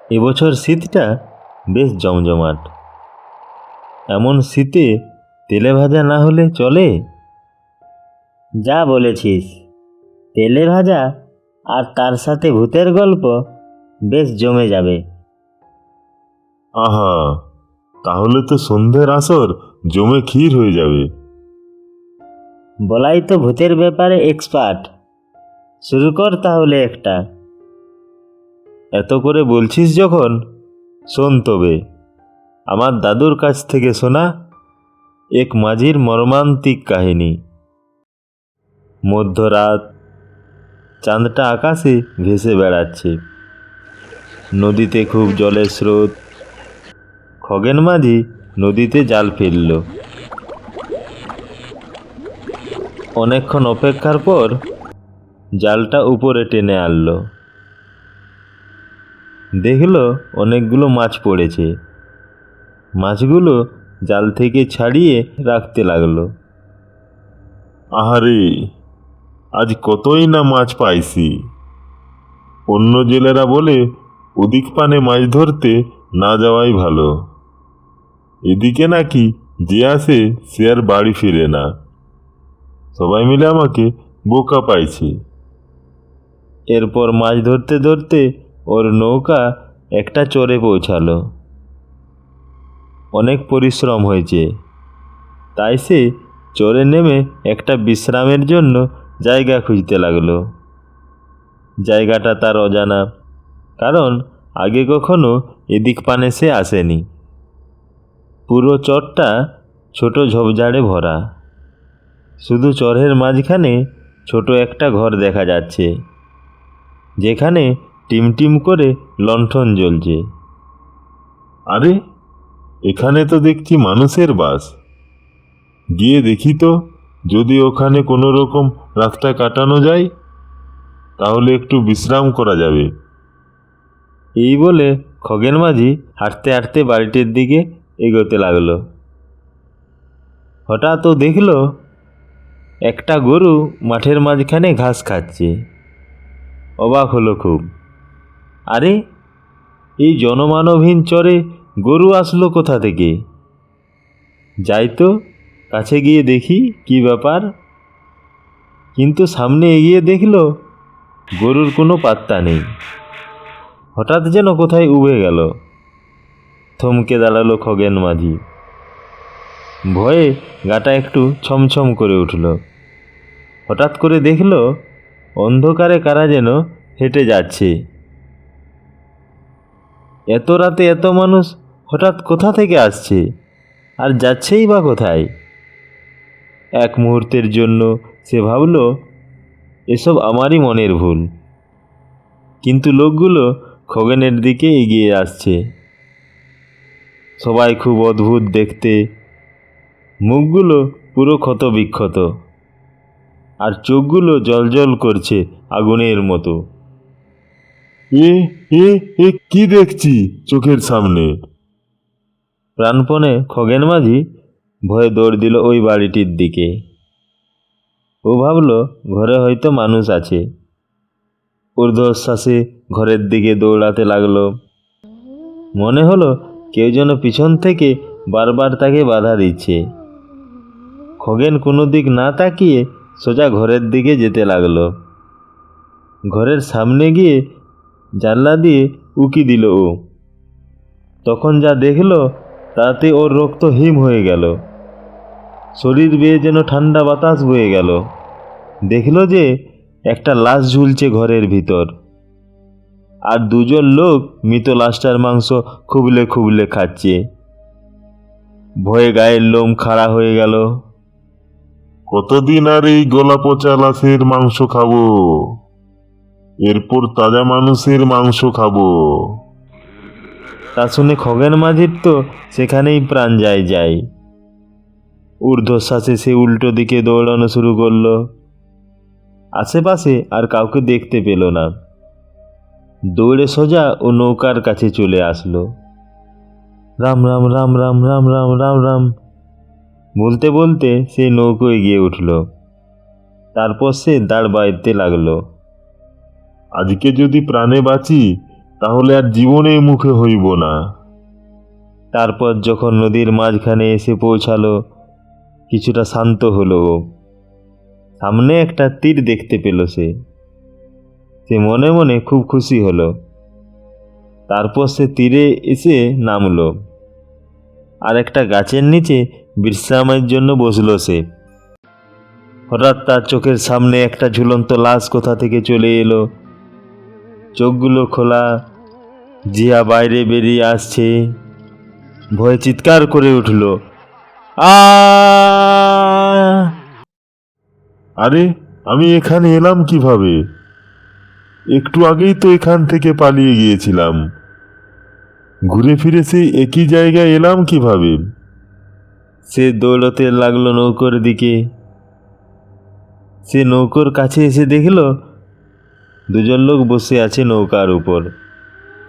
এবছর শীতটা বেশ জমজমাট। এমন শীতে তেলে ভাজা না হলে চলে? যা বলেছিস, তেলে ভাজা আর তার সাথে ভূতের গল্প বেশ জমে যাবে। আহা, তাহলে তো সন্ধ্যের আসর জমে ক্ষীর হয়ে যাবে। বলাই তো ভূতের ব্যাপারে এক্সপার্ট, শুরু কর তাহলে একটা। এত করে বলছিস যখন, শোন তবে আমার দাদুর কাছ থেকে শোনা এক মাঝির মর্মান্তিক কাহিনী। মধ্যরাত, চাঁদটা আকাশে ভেসে বেড়াচ্ছে, নদীতে খুব জলের স্রোত। খগেন মাঝি নদীতে জাল ফেলল। অনেকক্ষণ অপেক্ষার পর জালটা উপরে টেনে আনলো। দেখল অনেকগুলো মাছ পড়েছে। মাছগুলো জাল থেকে ছাড়িয়ে রাখতে লাগলো। আহারে, আজ কতই না মাছ পাইছি। অন্য জেলেরা বলে ওদিক পানে মাছ ধরতে না যাওয়াই ভালো। এদিকে নাকি যে আসে সে আর বাড়ি ফিরে না। সবাই মিলে আমাকে বোকা পাইছে। এরপর মাছ ধরতে ধরতে ওর নৌকা একটা চরে পৌঁছালো। অনেক পরিশ্রম হয়েছে, তাই সে চরে নেমে একটা বিশ্রামের জন্য জায়গা খুঁজতে লাগলো। জায়গাটা তার অজানা, কারণ আগে কখনো এদিক পানে সে আসেনি। পুরো চরটা ছোট ঝোপঝাড়ে ভরা। শুধু চরের মাঝখানে ছোট একটা ঘর দেখা যাচ্ছে, যেখানে টিমটিম করে লণ্ঠন জ্বলছে। আরে, এখানে তো দেখছি মানুষের বাস। গিয়ে দেখি তো, যদি ওখানে কোনো রকম রাতটা কাটানো যায় তাহলে একটু বিশ্রাম করা যাবে। এই বলে খগেন মাঝি হাঁটতে হাঁটতে বাড়িটির দিকে এগোতে লাগলো। হঠাৎ ও দেখল একটা গরু মাঠের মাঝখানে ঘাস খাচ্ছে। অবাক হলো খুব। আরে, এই জনমানবহীন চরে গরু আসলো কোথা থেকে? যাই তো কাছে গিয়ে দেখি কি ব্যাপার। কিন্তু সামনে এগিয়ে দেখল গরুর কোনো পাত্তা নেই। হঠাৎ যেন কোথায় উবে গেল। থমকে দাঁড়ালো খগেন মাঝি। ভয়ে গাটা একটু ছমছম করে উঠল। হঠাৎ করে দেখল অন্ধকারে কারা যেন হেঁটে যাচ্ছে। এত রাতে এত মানুষ হঠাৎ কোথা থেকে আসছে, আর যাচ্ছেই বা কোথায়? এক মুহূর্তের জন্য সে ভাবল এসব আমারই মনের ভুল। কিন্তু লোকগুলো খগেনের দিকে এগিয়ে আসছে। সবাই খুব অদ্ভুত দেখতে। মুখগুলো পুরো ক্ষতবিক্ষত, আর চোখগুলো জ্বলজ্বল করছে আগুনের মতো। এ এ এ কি দেখছি চোখের সামনে? প্রাণপণে খগেন মাঝি ভয়ে দৌড় দিল ওই বাড়িটির দিকে। ও ভাবল ঘরে হয়তো মানুষ আছে। ঊর্ধ্বশ্বাসে ঘরের দিকে দৌড়াতে লাগলো। মনে হলো কেউ যেন পিছন থেকে বারবার তাকে বাধা দিচ্ছে। খগেন কোনো দিক না তাকিয়ে সোজা ঘরের দিকে যেতে লাগলো। ঘরের সামনে গিয়ে জানলা দিয়ে উকি দিল ও। তখন যা দেখল তাতে ওর রক্ত হিম হয়ে গেল। শরীর বেয়ে যেন ঠান্ডা বাতাস বয়ে গেল। দেখল যে একটা লাশ ঝুলছে ঘরের ভিতর, আর দুজন লোক মৃত লাশটার মাংস খুবলে খুবলে খাচ্ছে। ভয়ে গায়ের লোম খাড়া হয়ে গেল। কতদিন আর এই গলা পচা লাশের মাংস খাবো? এরপর তাজা মানুষের মাংস খাবো। তা শুনে খগেন মাঝির তো সেখানেই প্রাণ যায়। ঊর্ধ্বশ্বাসে সে উল্টো দিকে দৌড়ানো শুরু করলো। আশেপাশে আর কাউকে দেখতে পেল না। দৌড়ে সোজা ও নৌকার কাছে চলে আসলো। রাম রাম রাম রাম রাম রাম রাম রাম বলতে বলতে সেই নৌকোয় গিয়ে উঠল। তারপর সে দাঁড় বাঁধতে লাগলো। আজকে যদি প্রাণে বাঁচি তাহলে আর জীবনে মুখে হইব না। তারপর যখন নদীর মাঝখানে এসে পৌঁছালো, কিছুটা শান্ত হলো ও। সামনে একটা তীর দেখতে পেল সে। সে মনে মনে খুব খুশি হলো। তারপর সে তীরে এসে নামলো আর একটা গাছের নিচে বিশ্রামের জন্য বসলো সে। হঠাৎ তার চোখের সামনে একটা ঝুলন্ত লাশ কোথা থেকে চলে এলো। চোখগুলো খোলা, জিয়া বাইরে বেরিয়ে আসছে। ভয়ে চিৎকার করে উঠল, আ! আরে, আমি এখানে এলাম কিভাবে? একটু আগেই তো এখান থেকে পালিয়ে গিয়েছিলাম। ঘুরে ফিরে সেই একই জায়গায় এলাম কিভাবে? সে দৌড়তে লাগলো নৌকোর দিকে। সে নৌকোর কাছে এসে দেখল দুজন লোক বসে আছে নৌকার উপর।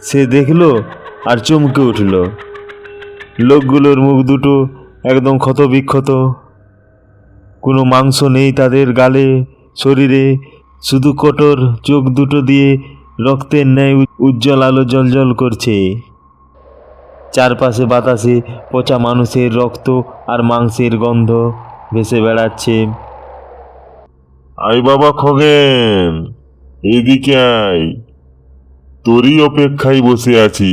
সে দেখল আর চমকে উঠল। লোকগুলোর মুখ দুটো একদম ক্ষতবিক্ষত, কোনো মাংস নেই তাদের গালে শরীরে, শুধু কঠোর চোখ দুটো দিয়ে রক্তের ন্যায় উজ্জ্বল আলো জ্বলজ্বল করছে। চারপাশে বাতাসে পচা মানুষের রক্ত আর মাংসের গন্ধ ভেসে বেড়াচ্ছে। আয় বাবা খগেন, এদিকে আয়, তোরই অপেক্ষায় বসে আছি।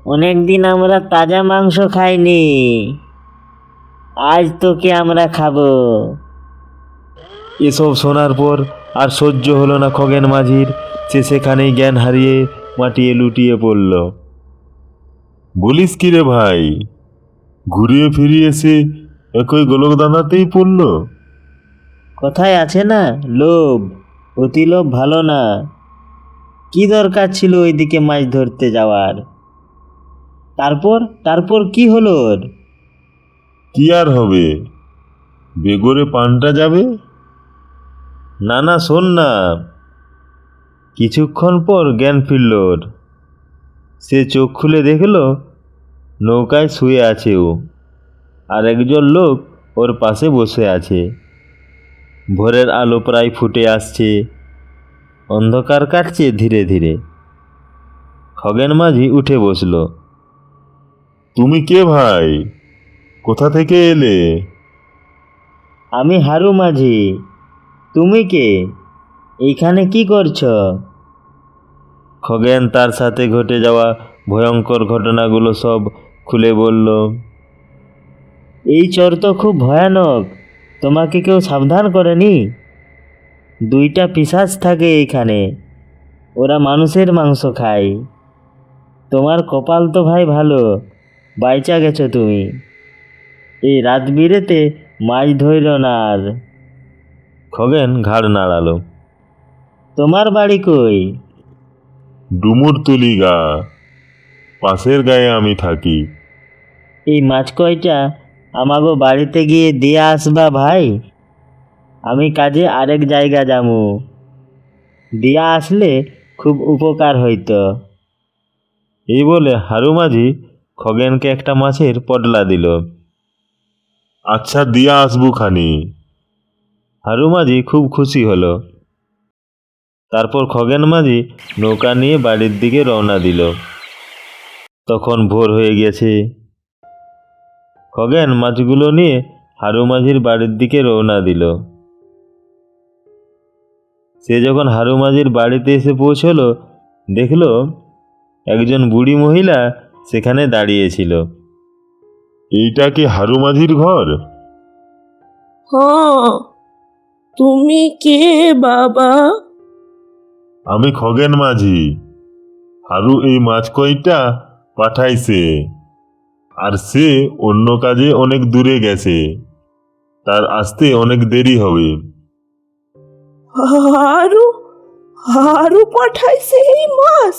অনেকদিন আমরা তাজা মাংস খাইনি, আজ তোকে আমরা খাবো। এসব শোনার পর আর সহ্য হলো না খগেন মাঝির। সে সেখানেই জ্ঞান হারিয়ে মাটিয়ে লুটিয়ে পড়ল। বলিস কি রে ভাই, ঘুরিয়ে ফিরিয়ে এসে একই গোলক দানাতেই পড়ল? কথায় আছে না, লোভ, অতি লোভ ভালো না। কি দরকার ছিল ওইদিকে মাছ ধরতে যাওয়ার? তারপর তারপর কি হলো ওর? কি আর হবে, বেগরে পানটা যাবে। না না, শোন না। কিছুক্ষণ পর জ্ঞান ফিরল ওর। সে চোখ খুলে দেখল নৌকায় শুয়ে আছে ও, আর একজন লোক ওর পাশে বসে আছে। ভোরের আলো প্রায় ফুটে আসছে, অন্ধকার কাটছে ধীরে ধীরে। খগেন মাঝি উঠে বসল। তুমি কে ভাই, কোথা থেকে এলে? আমি হারু মাঝি। তুমি কে? এইখানে কি করছো? খগেন তার সাথে ঘটে যাওয়া ভয়ঙ্কর ঘটনাগুলো সব খুলে বলল। এই চর তো খুব ভয়ানক, তোমাকে কেউ সাবধান করেনি? দুইটা পিশাচ থাকে এইখানে, ওরা মানুষের মাংস খায়। তোমার কপাল তো ভাই ভালো, বাইচা গেছো তুমি। এই রাত বিরেতে মাছ ধইল না আর। খগেন ঘাড় নাড়ালো। তোমার বাড়ি কই? ডুমুরতুলি গা, পাশের গায়ে আমি থাকি। এই মাছ কয়টা আমাগো বাড়িতে গিয়ে দিয়ে আসবা ভাই। আমি কাজে আরেক জায়গা যামু, দিয়া আসলে খুব উপকার হইতো। এই বলে হারু মাঝি খগেনকে একটা মাছের পটলা দিল। আচ্ছা, দিয়া আসবো খানি। হারু মাঝি খুব খুশি হলো। তারপর খগেন মাঝি নৌকা নিয়ে বাড়ির দিকে রওনা দিল। তখন ভোর হয়ে গেছে। খগেন মাছগুলো নিয়ে হারু মাঝির বাড়ির দিকে রওনা দিল। সে যখন হারু মাঝির বাড়িতে এসে পৌঁছলো, দেখল একজন বুড়ি মহিলা সেখানে দাঁড়িয়েছিল। এইটা কি হারু মাঝির ঘর? হ্যাঁ, তুমি কে বাবা? আমি খগেন মাঝি। হারু এই মাছ কয়টা পাঠাইছে, আর সে অন্য কাজে অনেক দূরে গেছে, তার আসতে অনেক দেরি হবে। হারু হারু পাঠাইছে এই মাছ?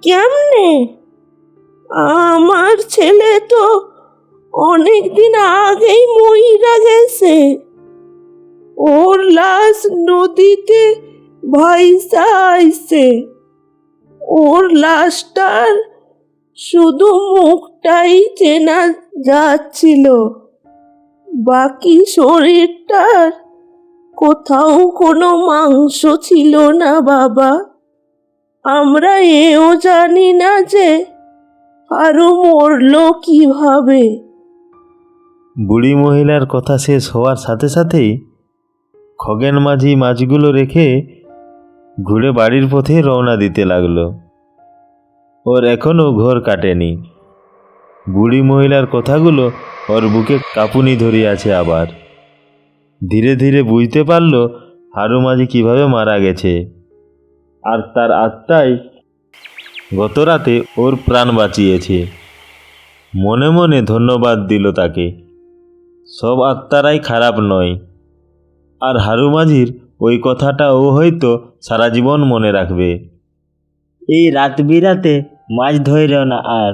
কেমনে? আমার ছেলে তো অনেক দিন আগেই মইরা গেছে। ওর লাশ নদীতে ভাইসা আইছে। ওর লাশটার শুধু মুখটাই চেনা যাচ্ছিল, বাকি শরীরটার কোথাও কোনো মাংস ছিল না বাবা। আমরা এও জানি না যে আরো মরলো কিভাবে। বুড়ি মহিলার কথা শেষ হওয়ার সাথে সাথেই খগেন মাঝি মাছগুলো রেখে ঘুরে বাড়ির পথে রওনা দিতে লাগলো। ওর এখনও ঘর কাটেনি। বুড়ি মহিলার কথাগুলো ওর বুকে কাঁপুনি ধরিয়াছে আবার। ধীরে ধীরে বুঝতে পারল হারু মাঝি কিভাবে মারা গেছে, আর তার আত্মাই গত রাতে ওর প্রাণ বাঁচিয়েছে। মনে মনে ধন্যবাদ দিল তাকে। সব আত্মারাই খারাপ নয়, আর হারু মাঝির ওই কথাটা ও হয়তো সারা জীবন মনে রাখবে। এই রাত বিরাতে মাছ ধইর না আর।